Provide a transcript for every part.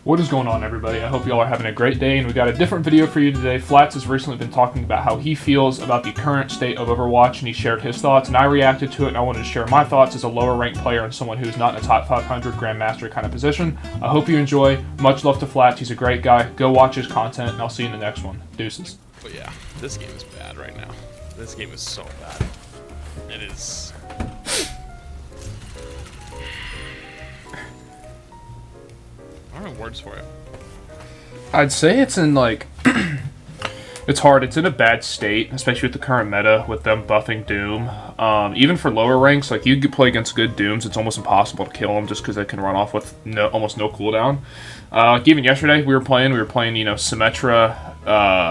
What is going on, everybody? I hope you all are having a great day, and we got a different video for you today. Flats has recently been talking about how he feels about the current state of Overwatch, and he shared his thoughts, and I reacted to it, and I wanted to share my thoughts as a lower-ranked player and someone who's not in a top 500 Grandmaster kind of position. I hope you enjoy. Much love to Flats. He's a great guy. Go watch his content, and I'll see you in the next one. Deuces. But yeah, this game is bad right now. This game is so bad. It is... I don't have words for it. I'd say it's in, like... it's hard. It's in a bad state, especially with the current meta, with them buffing Doom. Even for lower ranks, like, you could play against good Dooms, it's almost impossible to kill them just because they can run off with almost no cooldown. Like, even yesterday, we were playing, you know, Symmetra,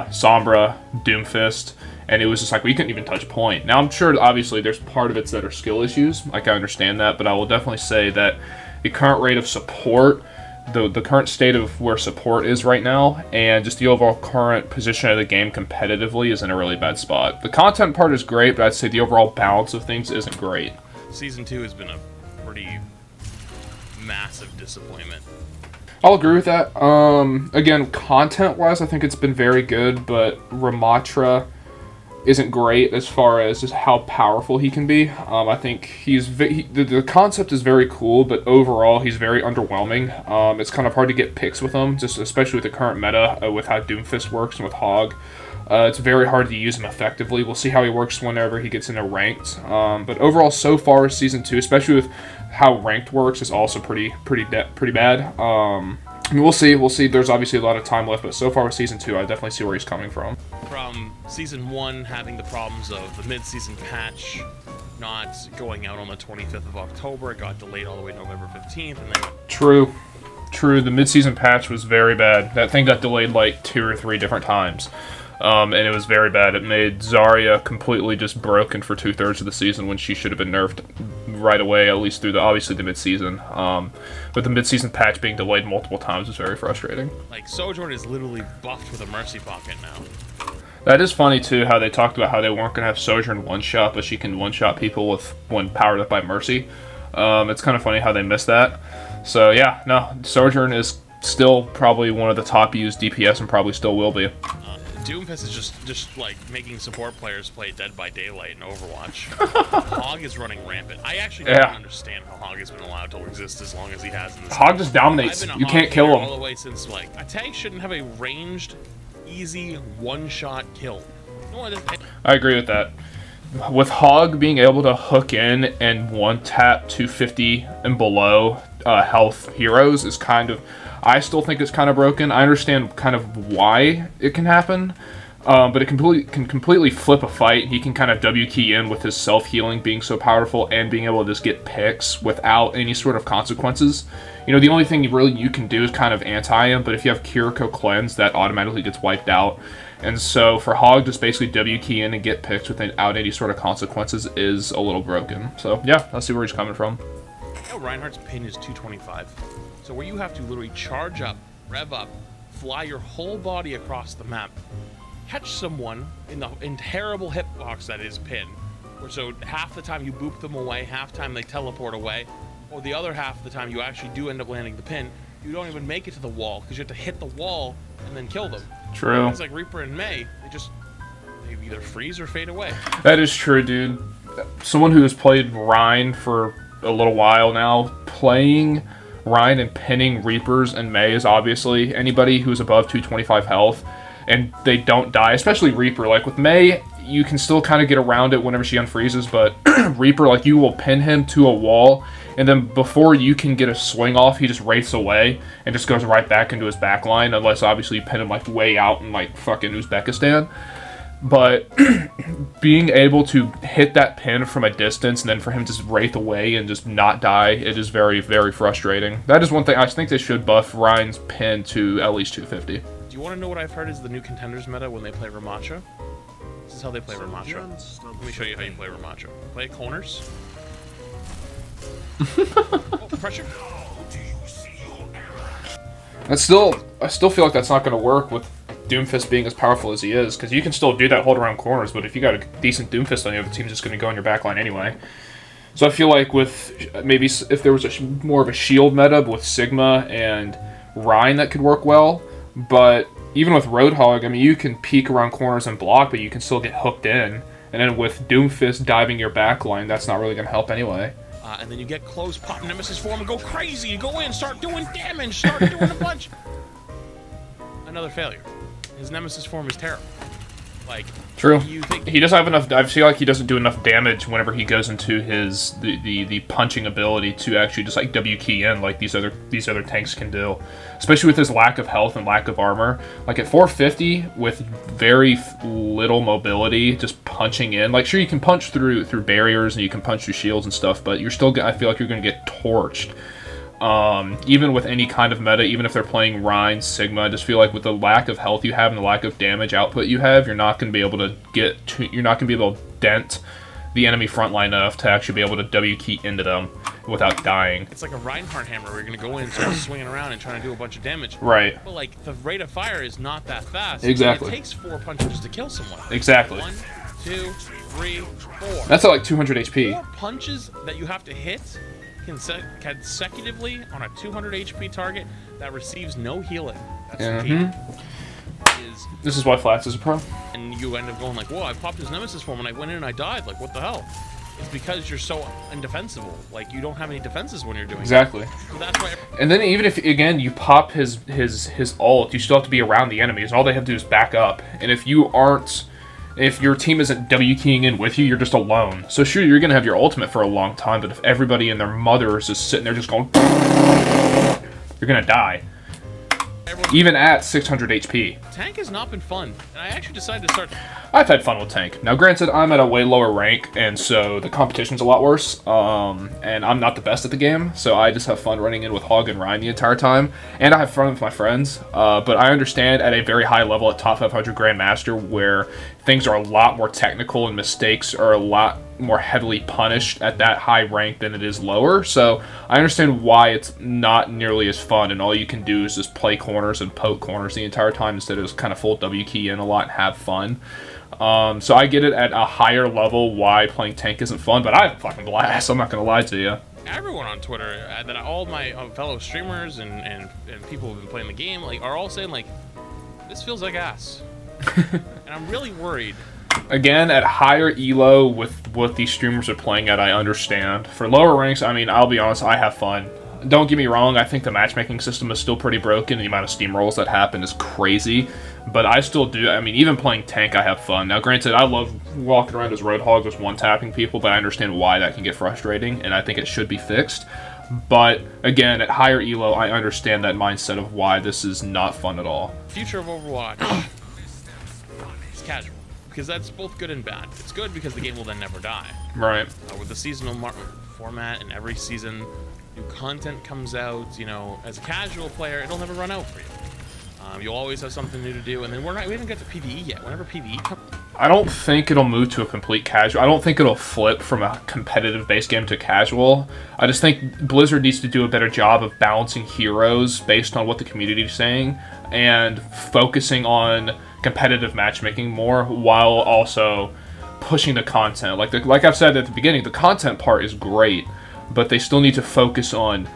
Sombra, Doomfist, and it was just like, we couldn't even touch point. Now, I'm sure, obviously, there's part of it that are skill issues. Like, I understand that, but I will definitely say that the current rate of support... The current state of where support is right now, and just the overall current position of the game competitively is in a really bad spot. The content part is great, but I'd say the overall balance of things isn't great. Season 2 has been a pretty massive disappointment. I'll agree with that. Again, content-wise, I think it's been very good, but Ramatra isn't great as far as just how powerful he can be. I think the concept is very cool, but overall he's very underwhelming. It's kind of hard to get picks with him, just especially with the current meta, with how Doomfist works and with Hog. It's very hard to use him effectively. We'll see how he works whenever he gets into ranked. But overall, so far, Season 2, especially with how ranked works, is also pretty bad. I mean, we'll see. There's obviously a lot of time left, but so far with Season 2, I definitely see where he's coming from. From Season 1 having the problems of the mid-season patch not going out on the 25th of October, it got delayed all the way to November 15th, and then... True. The mid-season patch was very bad. That thing got delayed like 2 or 3 different times. And it was very bad. It made Zarya completely just broken for 2/3 of the season when she should have been nerfed right away, at least through obviously the mid-season. But the mid-season patch being delayed multiple times was very frustrating. Like, Sojourn is literally buffed with a Mercy Pocket now. That is funny, too, how they talked about how they weren't going to have Sojourn one-shot, but she can one-shot people when powered up by Mercy. It's kind of funny how they missed that. So, yeah, no, Sojourn is still probably one of the top-used DPS and probably still will be. Doomfist is just like making support players play Dead by Daylight in Overwatch. Hog is running rampant. I actually don't understand how Hog has been allowed to exist as long as he has in this Hog game. just dominates. You can't kill him. All the way since, like, a tank shouldn't have a ranged, easy, one-shot kill. No, I agree with that. With Hog being able to hook in and one-tap 250 and below health heroes is kind of... I still think it's kind of broken. I understand kind of why it can happen, but it can completely flip a fight. He can kind of W-key in with his self-healing being so powerful and being able to just get picks without any sort of consequences. You know, the only thing you can do is kind of anti him, but if you have Kiriko Cleanse, that automatically gets wiped out. And so for Hog, just basically W-key in and get picks without any sort of consequences is a little broken. So yeah, let's see where he's coming from. You know, Reinhardt's pin is 225. So where you have to literally charge up, rev up, fly your whole body across the map, catch someone in terrible hitbox that is pin, where so half the time you boop them away, half the time they teleport away, or the other half of the time you actually do end up landing the pin, you don't even make it to the wall because you have to hit the wall and then kill them. True. It's like Reaper and Mei, they either freeze or fade away. That is true, dude. Someone who has played Rein for a little while now, playing Rein and pinning Reapers and Mei is obviously anybody who's above 225 health and they don't die, especially Reaper. Like with Mei, you can still kind of get around it whenever she unfreezes, but Reaper, like, you will pin him to a wall and then before you can get a swing off, he just wraiths away and just goes right back into his backline, unless obviously you pin him like way out in like fucking Uzbekistan. But being able to hit that pin from a distance and then for him to just wraith away and just not die, it is very, very frustrating. That is one thing. I think they should buff Ryan's pin to at least 250. Do you want to know what I've heard is the new contenders meta when they play Ramatra? This is how they play Ramatra. Let me show you how you play Ramatra. Play corners. Oh, pressure. I still feel like that's not going to work with Doomfist being as powerful as he is, because you can still do that hold around corners, but if you got a decent Doomfist on you, the team's just going to go on your backline anyway. So I feel like with maybe if there was more of a shield meta with Sigma and Rhine that could work well, but even with Roadhog, I mean, you can peek around corners and block, but you can still get hooked in. And then with Doomfist diving your backline, that's not really going to help anyway. And then you get close, pop Nemesis form, and go crazy. You go in, start doing damage, start doing a bunch. Another failure. His Nemesis form is terrible. Like, true. You think he doesn't have enough. I feel like he doesn't do enough damage whenever he goes into his the punching ability to actually just like W key in like these other tanks can do, especially with his lack of health and lack of armor. Like at 450 with very little mobility, just punching in. Like sure you can punch through barriers and you can punch through shields and stuff, but you're still. I feel like you're going to get torched. Even with any kind of meta, even if they're playing Rhine, Sigma, I just feel like with the lack of health you have and the lack of damage output you have, you're not going to be able to you're not going to be able to dent the enemy front line enough to actually be able to W key into them without dying. It's like a Reinhardt hammer where you're going to go in and start swinging around and trying to do a bunch of damage. Right. But like the rate of fire is not that fast. Exactly. It takes 4 punches to kill someone. Exactly. 1, 2, 3, 4. That's at like 200 HP. 4 punches that you have to hit consecutively on a 200 HP target that receives no healing. That's the key. This is why Flats is a pro. And you end up going like, whoa, I popped his Nemesis form and I went in and I died. Like, what the hell? It's because you're so indefensible. Like, you don't have any defenses when you're doing exactly. it. So that's why. And then even if, again, you pop his ult, you still have to be around the enemies. All they have to do is back up. And if your team isn't W keying in with you, you're just alone. So sure, you're going to have your ultimate for a long time, but if everybody and their mother is just sitting there just going, you're going to die. Even at 600 HP. Tank has not been fun, and I actually decided to start... I've had fun with Tank. Now, granted, I'm at a way lower rank, and so the competition's a lot worse, and I'm not the best at the game, so I just have fun running in with Hog and Ryan the entire time, and I have fun with my friends, but I understand at a very high level at top 500 Grandmaster where things are a lot more technical and mistakes are a lot more heavily punished at that high rank than it is lower, so I understand why it's not nearly as fun, and all you can do is just play corners and poke corners the entire time instead of just kind of full W key in a lot and have fun. So I get it at a higher level why playing Tank isn't fun, but I have a fucking blast, I'm not going to lie to you. Everyone on Twitter, that all my fellow streamers and people who've been playing the game, like, are all saying, like, this feels like ass. And I'm really worried. Again, at higher elo with what these streamers are playing at, I understand. For lower ranks, I mean, I'll be honest, I have fun. Don't get me wrong, I think the matchmaking system is still pretty broken. The amount of steamrolls that happen is crazy. But I still do, I mean, even playing Tank, I have fun. Now, granted, I love walking around as Roadhog, just one-tapping people, but I understand why that can get frustrating, and I think it should be fixed. But, again, at higher elo, I understand that mindset of why this is not fun at all. Future of Overwatch is casual. Because that's both good and bad. It's good because the game will then never die. Right. With the seasonal format and every season new content comes out, you know, as a casual player, it'll never run out for you. You'll always have something new to do, and then we haven't got to PvE yet. Whenever PvE comes... I don't think it'll move to a complete casual. I don't think it'll flip from a competitive base game to casual. I just think Blizzard needs to do a better job of balancing heroes based on what the community is saying and focusing on competitive matchmaking more while also pushing the content. Like I've said at the beginning, the content part is great, but they still need to focus on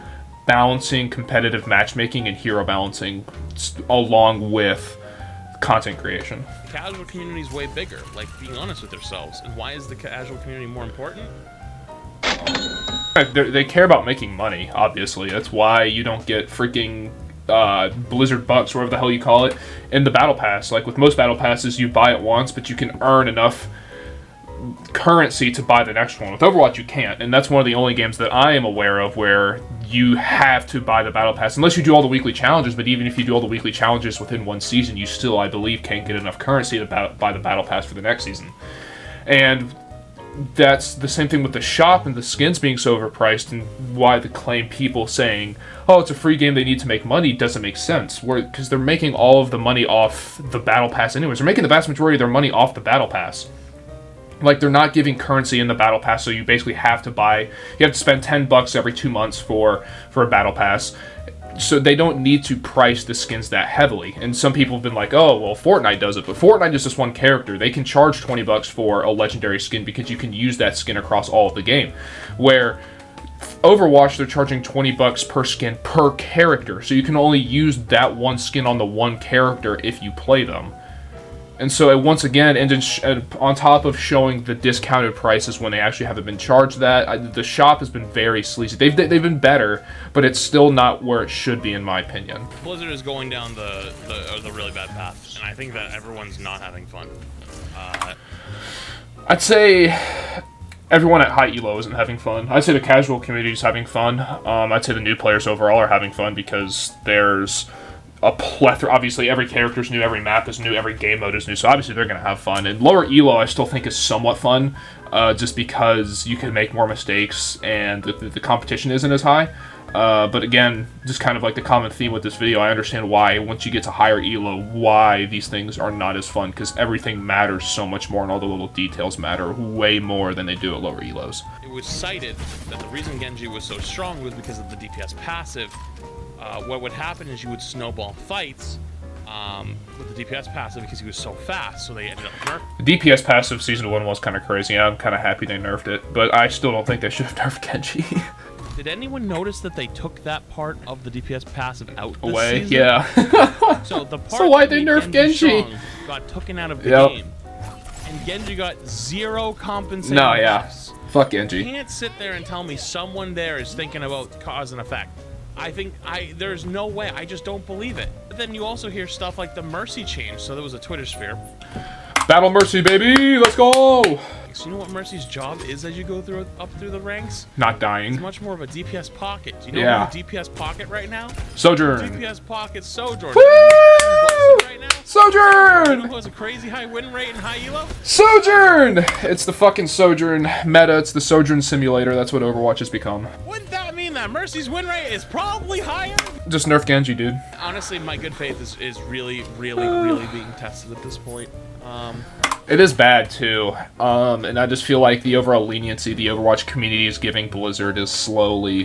balancing competitive matchmaking and hero balancing along with content creation. The casual community is way bigger, like being honest with themselves. And why is the casual community more important? They care about making money, obviously. That's why you don't get freaking Blizzard bucks, whatever the hell you call it, in the battle pass. Like with most battle passes, you buy it once, but you can earn enough currency to buy the next one. With Overwatch, you can't, and that's one of the only games that I am aware of where you have to buy the battle pass, unless you do all the weekly challenges. But even if you do all the weekly challenges within one season, you still, I believe, can't get enough currency to buy the battle pass for the next season. And that's the same thing with the shop and the skins being so overpriced, and why the claim people saying, oh, it's a free game, they need to make money, doesn't make sense. Because they're making all of the money off the battle pass anyways. They're making the vast majority of their money off the battle pass. Like, they're not giving currency in the battle pass, so you basically have to you have to spend $10 every 2 months for a battle pass. So they don't need to price the skins that heavily. And some people have been like, oh, well, Fortnite does it. But Fortnite is just one character. They can charge $20 for a legendary skin because you can use that skin across all of the game. Where Overwatch, they're charging $20 per skin per character, so you can only use that one skin on the one character if you play them. And so once again, and then on top of showing the discounted prices when they actually haven't been charged that, the shop has been very sleazy. They've been better, but it's still not where it should be in my opinion. Blizzard is going down the really bad path, and I think that everyone's not having fun. I'd say everyone at high elo isn't having fun. I'd say the casual community is having fun. I'd say the new players overall are having fun because there's a plethora. Obviously, every character's new, every map is new, every game mode is new, so obviously they're going to have fun. And lower elo, I still think is somewhat fun, just because you can make more mistakes and the competition isn't as high. But again, just kind of like the common theme with this video, I understand why, once you get to higher elo, why these things are not as fun, because everything matters so much more, and all the little details matter way more than they do at lower elos. It was cited that the reason Genji was so strong was because of the DPS passive. What would happen is you would snowball fights with the DPS passive because he was so fast, so they ended up nerfing. The DPS passive Season 1 was kind of crazy. I'm kind of happy they nerfed it, but I still don't think they should have nerfed Genji. Did anyone notice that they took that part of the DPS passive out this away? season? Yeah. So the part so why'd that they made nerf Genji? strong got taken out of the Yep. game, and Genji got zero compensation. No, yeah. buffs. Fuck You Genji. can't sit there and tell me someone there is thinking about cause and effect. There's no way. I just don't believe it. But then you also hear stuff like the Mercy change. So there was a Twitter sphere. Battle Mercy, baby! Let's go! So you know what Mercy's job is as you go up through the ranks? Not It's dying. much more of a DPS pocket. Do you know Yeah. who DPS pocket right now? Sojourn. DPS pocket Sojourn. Woo! Right now? You know Sojourn! who has a crazy high win rate and high elo? Sojourn! It's the fucking Sojourn meta. It's the Sojourn simulator. That's what Overwatch has become. Wouldn't that mean that Mercy's win rate is probably higher? Just nerf Genji, dude. Honestly, my good faith is really being tested at this point. It is bad, too. And I just feel like the overall leniency the Overwatch community is giving Blizzard is slowly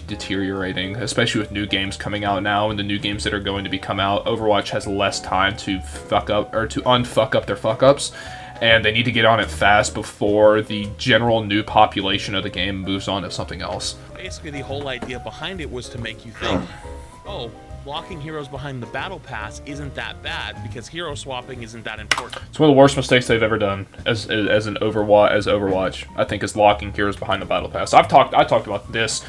deteriorating, especially with new games coming out now and the new games that are going to be come out. Overwatch has less time to fuck up, or to unfuck up their fuck-ups, and they need to get on it fast before the general new population of the game moves on to something else. Basically, the whole idea behind it was to make you think, oh, locking heroes behind the battle pass isn't that bad because hero swapping isn't that important. It's one of the worst mistakes they've ever done as Overwatch. I think is locking heroes behind the battle pass. I talked about this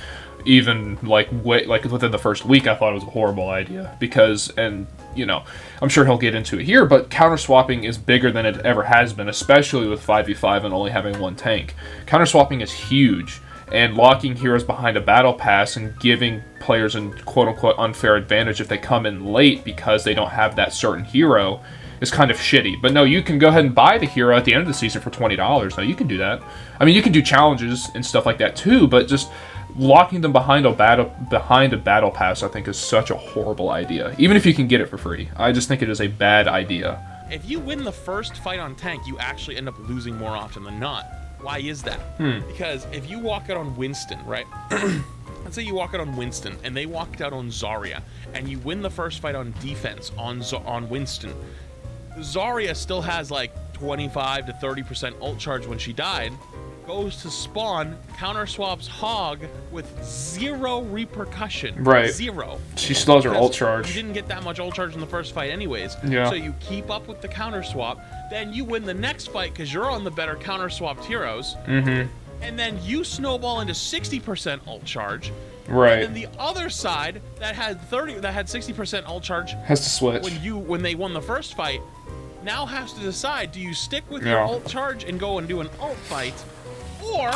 even like within the first week. I thought it was a horrible idea because, and you know, I'm sure he'll get into it here, but counter swapping is bigger than it ever has been, especially with 5v5 and only having one tank. Counter swapping is huge. And locking heroes behind a battle pass and giving players an quote-unquote unfair advantage if they come in late because they don't have that certain hero is kind of shitty. But no, you can go ahead and buy the hero at the end of the season for $20. No, you can do that. I mean, you can do challenges and stuff like that too, but just locking them behind a battle pass, I think, is such a horrible idea. Even if you can get it for free, I just think it is a bad idea. If you win the first fight on tank, you actually end up losing more often than not. Why is that? Because if you walk out on Winston, right? Let's say you walk out on Winston, and they walked out on Zarya, and you win the first fight on defense on Winston. Zarya still has like 25 to 30% ult charge when she died, goes to spawn, counter swaps Hog with zero repercussion. Right. Zero. She still has her Because ult charge. You didn't get that much ult charge in the first fight anyways. Yeah. So you keep up with the counter swap, then you win the next fight because you're on the better counter swapped heroes. Mm-hmm. And then you snowball into 60% ult charge. Right. And then the other side that had 60% ult charge Has to switch. when they won the first fight now has to decide, do you stick with your ult charge and go and do an ult fight, or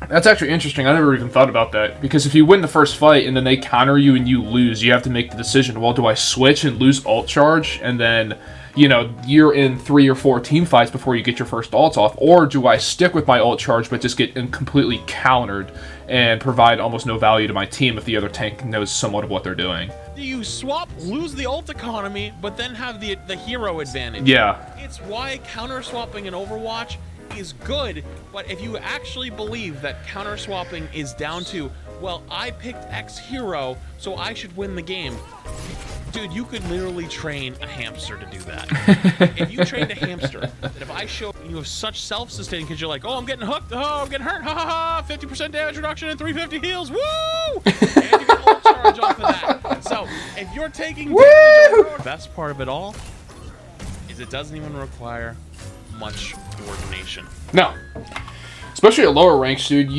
That's actually interesting. I never even thought about that. Because if you win the first fight and then they counter you and you lose, you have to make the decision, well, do I switch and lose ult charge and then, you know, you're in 3 or 4 team fights before you get your first ults off, or do I stick with my ult charge but just get completely countered and provide almost no value to my team if the other tank knows somewhat of what they're doing? do you swap, lose the ult economy, but then have the hero advantage? Yeah. It's why counter swapping in Overwatch is good, but if you actually believe that counter swapping is down to, well, I picked X hero, so I should win the game, Dude, you could literally train a hamster to do that. If you trained a hamster, that if I show you have such self-sustaining, because you're like, oh, I'm getting hooked, oh, I'm getting hurt, ha ha ha, 50% damage reduction and 350 heals, woo! And you get ult charge off of that. So, if you're taking damage, the best part of it all is it doesn't even require much coordination. No. Especially at lower ranks, dude,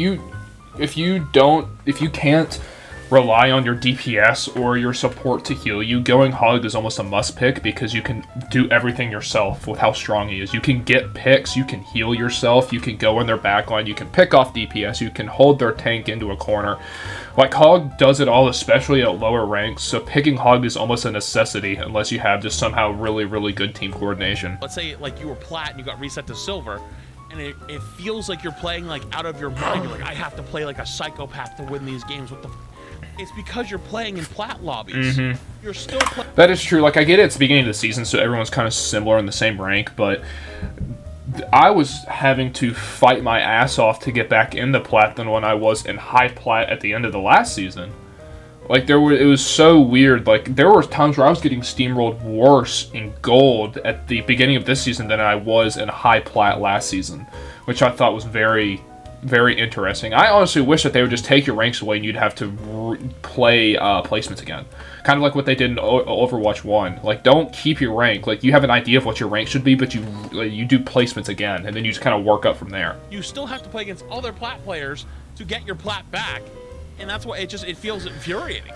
if you can't rely on your DPS or your support to heal you, going Hug is almost a must pick because you can do everything yourself with how strong he is. You can get picks, you can heal yourself, you can go in their backline, you can pick off DPS, you can hold their tank into a corner. Like, Hog does it all, especially at lower ranks, so picking Hog is almost a necessity unless you have just somehow really, really good team coordination. Let's say, like, you were plat and you got reset to silver, and it feels like you're playing, like, out of your mind. You're like, I have to play like a psychopath to win these games. What the It's because you're playing in plat lobbies. You're still playing. That is true. Like, I get it, it's the beginning of the season, so everyone's kind of similar in the same rank, but I was having to fight my ass off to get back in the plat than when I was in high plat at the end of the last season. Like, it was so weird. Like, there were times where I was getting steamrolled worse in gold at the beginning of this season than I was in high plat last season, which I thought was very, very interesting. I honestly wish that they would just take your ranks away and you'd have to play placements again. Kind of like what they did in Overwatch 1. Like, don't keep your rank. Like, you have an idea of what your rank should be, but you do placements again, and then you just kind of work up from there. You still have to play against other plat players to get your plat back, and that's why it feels infuriating.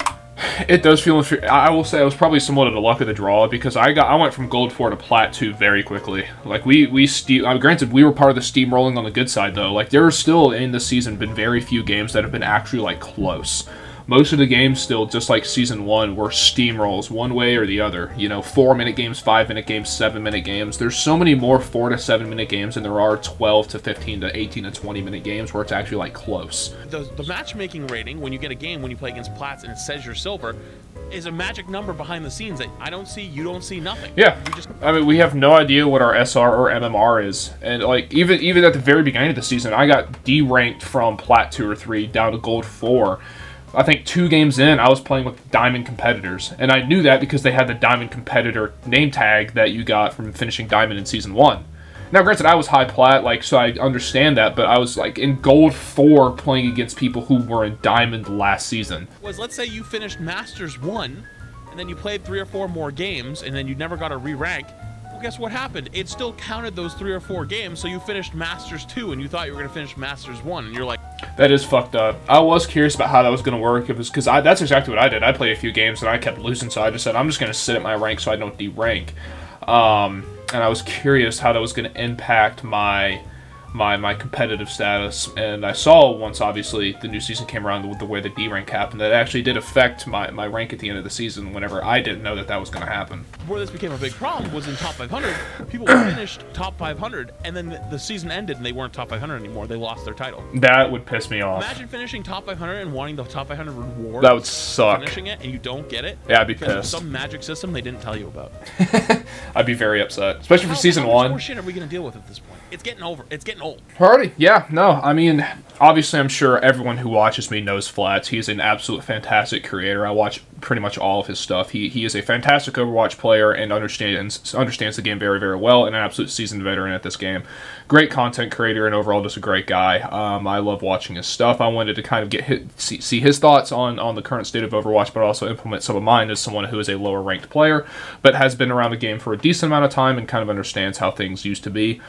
It does feel infuriating. I will say I was probably somewhat of the luck of the draw because I went from gold 4 to plat 2 very quickly. Like, granted, we were part of the steamrolling on the good side, though. Like, there are still in this season been very few games that have been actually, like, close. Most of the games still, just like Season 1, were steamrolls one way or the other. You know, 4-minute games, 5-minute games, 7-minute games. There's so many more 4 to 7-minute games than there are 12 to 15 to 18 to 20-minute games where it's actually, like, close. The matchmaking rating, when you get a game, when you play against plats and it says you're silver, is a magic number behind the scenes that I don't see, you don't see, nothing. Yeah. I mean, we have no idea what our SR or MMR is. And, like, even at the very beginning of the season, I got D-ranked from plat 2 or 3 down to gold 4. I think 2 games in, I was playing with Diamond competitors. And I knew that because they had the Diamond competitor name tag that you got from finishing Diamond in Season 1. Now, granted, I was high plat, like, so I understand that, but I was, like, in gold 4 playing against people who were in Diamond last season. Let's say you finished Masters 1, and then you played 3 or 4 more games, and then you never got a re-rank. Well, guess what happened? It still counted those 3 or 4 games, so you finished Masters 2, and you thought you were going to finish Masters 1, and you're like... That is fucked up. I was curious about how that was going to work. It was because that's exactly what I did. I played a few games, and I kept losing, so I just said, I'm just going to sit at my rank so I don't de-rank. And I was curious how that was going to impact my competitive status, and I saw once, obviously, the new season came around with the way the D-rank happened, that actually did affect my rank at the end of the season whenever I didn't know that was going to happen. Where this became a big problem was in top 500, people finished top 500, and then the season ended and they weren't top 500 anymore, they lost their title. That would piss me off. Imagine finishing top 500 and wanting the top 500 reward. That would suck. Finishing it and you don't get it. Yeah, I'd be because pissed. Of some magic system they didn't tell you about. I'd be very upset, especially for Season 1. How much more shit are we going to deal with at this point? It's getting old. Alrighty, yeah, no, I mean, obviously I'm sure everyone who watches me knows Flats. He's an absolute fantastic creator. I watch pretty much all of his stuff. He is a fantastic Overwatch player and understands the game very, very well, and an absolute seasoned veteran at this game. Great content creator and overall just a great guy. I love watching his stuff. I wanted to kind of see his thoughts on the current state of Overwatch, but also implement some of mine as someone who is a lower ranked player, but has been around the game for a decent amount of time and kind of understands how things used to be.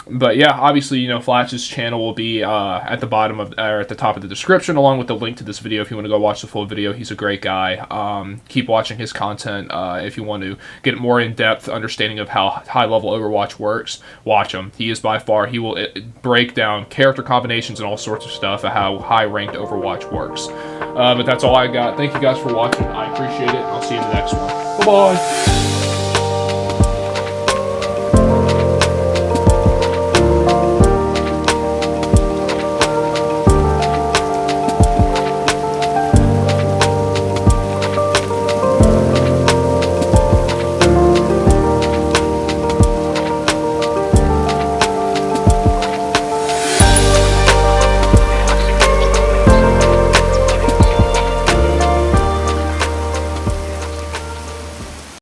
But yeah, obviously, you know, Flash's channel will be at the bottom of, or at the top of the description, along with the link to this video if you want to go watch the full video. He's a great guy. Keep watching his content if you want to get more in-depth understanding of how high-level Overwatch works. Watch him. He will break down character combinations and all sorts of stuff of how high-ranked Overwatch works. But that's all I got. Thank you guys for watching. I appreciate it. I'll see you in the next one. Bye-bye.